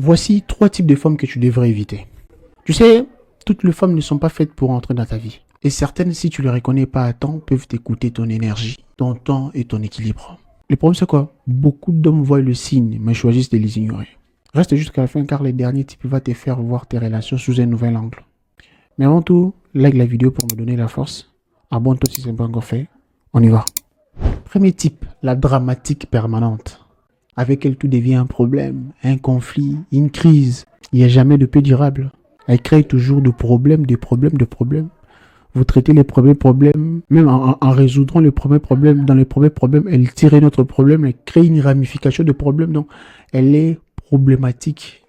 Voici 3 types de femmes que tu devrais éviter. Tu sais, toutes les femmes ne sont pas faites pour entrer dans ta vie. Et certaines, si tu ne les reconnais pas à temps, peuvent t'écouter ton énergie, ton temps et ton équilibre. Le problème, c'est quoi? Beaucoup d'hommes voient le signe, mais choisissent de les ignorer. Reste jusqu'à la fin, car les derniers types vont te faire voir tes relations sous un nouvel angle. Mais avant tout, like la vidéo pour me donner la force. Abonne-toi si ce n'est pas encore fait. On y va. Premier type, la dramatique permanente. Avec elle, tout devient un problème, un conflit, une crise. Il n'y a jamais de paix durable. Elle crée toujours de problèmes, des problèmes, de problèmes. Vous traitez les premiers problèmes, même en résoudant le premier problème. Dans les premiers problèmes, elle tire notre problème, elle crée une ramification de problèmes. Donc, elle est problématique.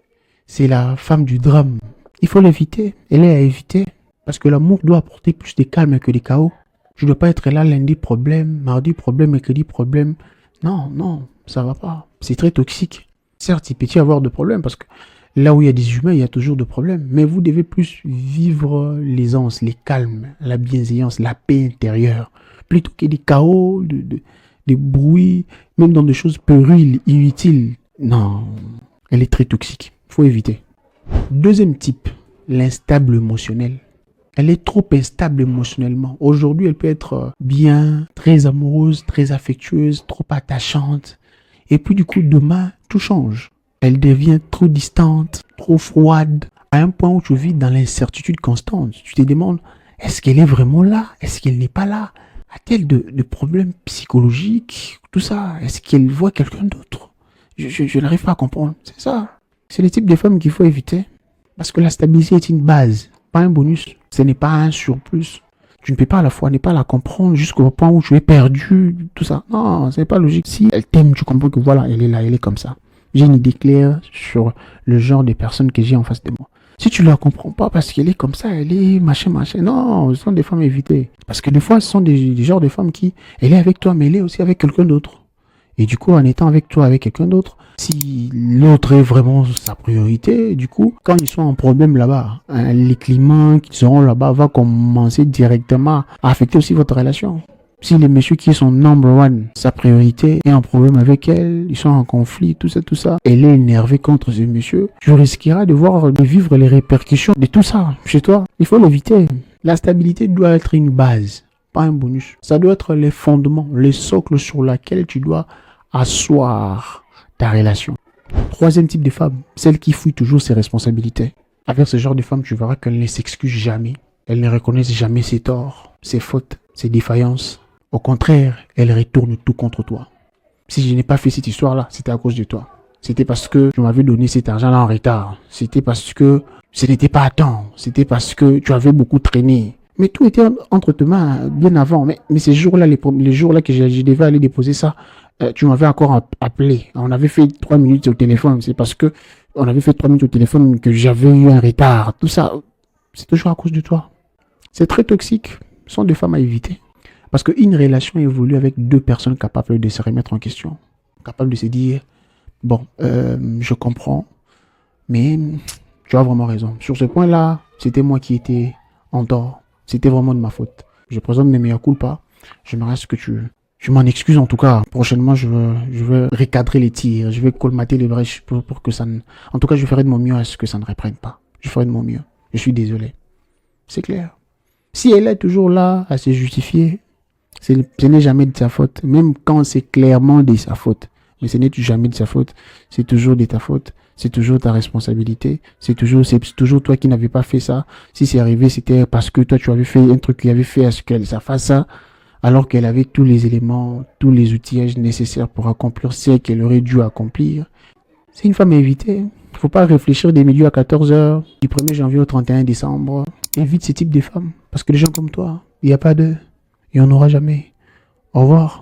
C'est la femme du drame. Il faut l'éviter. Elle est à éviter. Parce que l'amour doit apporter plus de calme que de chaos. Je ne dois pas être là lundi problème, mardi problème, mercredi problème. Non, non, ça va pas. C'est très toxique. Certes, il peut y avoir de problèmes parce que là où il y a des humains, il y a toujours de problèmes. Mais vous devez plus vivre l'aisance, les calmes, la bienveillance, la paix intérieure. Plutôt que des chaos, des bruits, même dans des choses périles, inutiles. Non, elle est très toxique. Il faut éviter. Deuxième type, l'instable émotionnel. Elle est trop instable émotionnellement. Aujourd'hui, elle peut être bien, très amoureuse, très affectueuse, trop attachante. Et puis du coup, demain, tout change. Elle devient trop distante, trop froide, à un point où tu vis dans l'incertitude constante. Tu te demandes, est-ce qu'elle est vraiment là? Est-ce qu'elle n'est pas là? A-t-elle de problèmes psychologiques? Tout ça, est-ce qu'elle voit quelqu'un d'autre? Je n'arrive pas à comprendre. C'est ça. C'est le type de femme qu'il faut éviter. Parce que la stabilité est une base, pas un bonus. Ce n'est pas un surplus. Tu ne peux pas à la fois ne pas la comprendre jusqu'au point où tu es perdu, tout ça. Non, ce n'est pas logique. Si elle t'aime, tu comprends que voilà, elle est là, elle est comme ça. J'ai une idée claire sur le genre de personnes que j'ai en face de moi. Si tu ne la comprends pas parce qu'elle est comme ça, elle est machin, non, ce sont des femmes évitées. Parce que des fois, ce sont des genres de femmes qui, elle est avec toi, mais elle est aussi avec quelqu'un d'autre. Et du coup, en étant avec toi, avec quelqu'un d'autre, si l'autre est vraiment sa priorité, du coup, quand ils sont en problème là-bas, les climats qui seront là-bas vont commencer directement à affecter aussi votre relation. Si les messieurs qui sont number one, sa priorité, est en problème avec elle, ils sont en conflit, tout ça, elle est énervée contre ce monsieur, tu risqueras de vivre les répercussions de tout ça chez toi. Il faut l'éviter. La stabilité doit être une base, pas un bonus. Ça doit être les fondements, les socles sur lesquels tu dois asseoir ta relation. Troisième type de femme, celle qui fuit toujours ses responsabilités. Avec ce genre de femme, tu verras qu'elle ne s'excuse jamais. Elle ne reconnaît jamais ses torts, ses fautes, ses défaillances. Au contraire, elle retourne tout contre toi. Si je n'ai pas fait cette histoire-là, c'était à cause de toi. C'était parce que tu m'avais donné cet argent-là en retard. C'était parce que ce n'était pas à temps. C'était parce que tu avais beaucoup traîné. Mais tout était entre tes mains bien avant. Mais ces jours-là, les jours-là que je devais aller déposer ça, tu m'avais encore appelé. On avait fait 3 minutes au téléphone. C'est parce que on avait fait 3 minutes au téléphone que j'avais eu un retard. Tout ça, c'est toujours à cause de toi. C'est très toxique. Ce sont des femmes à éviter. Parce qu'une relation évolue avec 2 personnes capables de se remettre en question. Capables de se dire, bon, je comprends, mais tu as vraiment raison. Sur ce point-là, c'était moi qui étais en tort. C'était vraiment de ma faute. Je présente mes meilleurs culpas. J'aimerais ce que tu m'en excuses en tout cas. Prochainement, je veux recadrer les tirs. Je vais colmater les brèches pour que ça ne... En tout cas, je ferai de mon mieux à ce que ça ne reprenne pas. Je ferai de mon mieux. Je suis désolé. C'est clair. Si elle est toujours là à se justifier, ce n'est jamais de sa faute. Même quand c'est clairement de sa faute. Mais ce n'est jamais de sa faute. C'est toujours de ta faute. C'est toujours ta responsabilité. C'est toujours toi qui n'avais pas fait ça. Si c'est arrivé, c'était parce que toi, tu avais fait un truc qui avait fait à ce qu'elle fasse ça. Alors qu'elle avait tous les éléments, tous les outillages nécessaires pour accomplir ce qu'elle aurait dû accomplir. C'est une femme à éviter. Il ne faut pas réfléchir des milieux à 14h, du 1er janvier au 31 décembre. Évite ce type de femmes. Parce que les gens comme toi, il n'y a pas d'eux. Il n'y en aura jamais. Au revoir.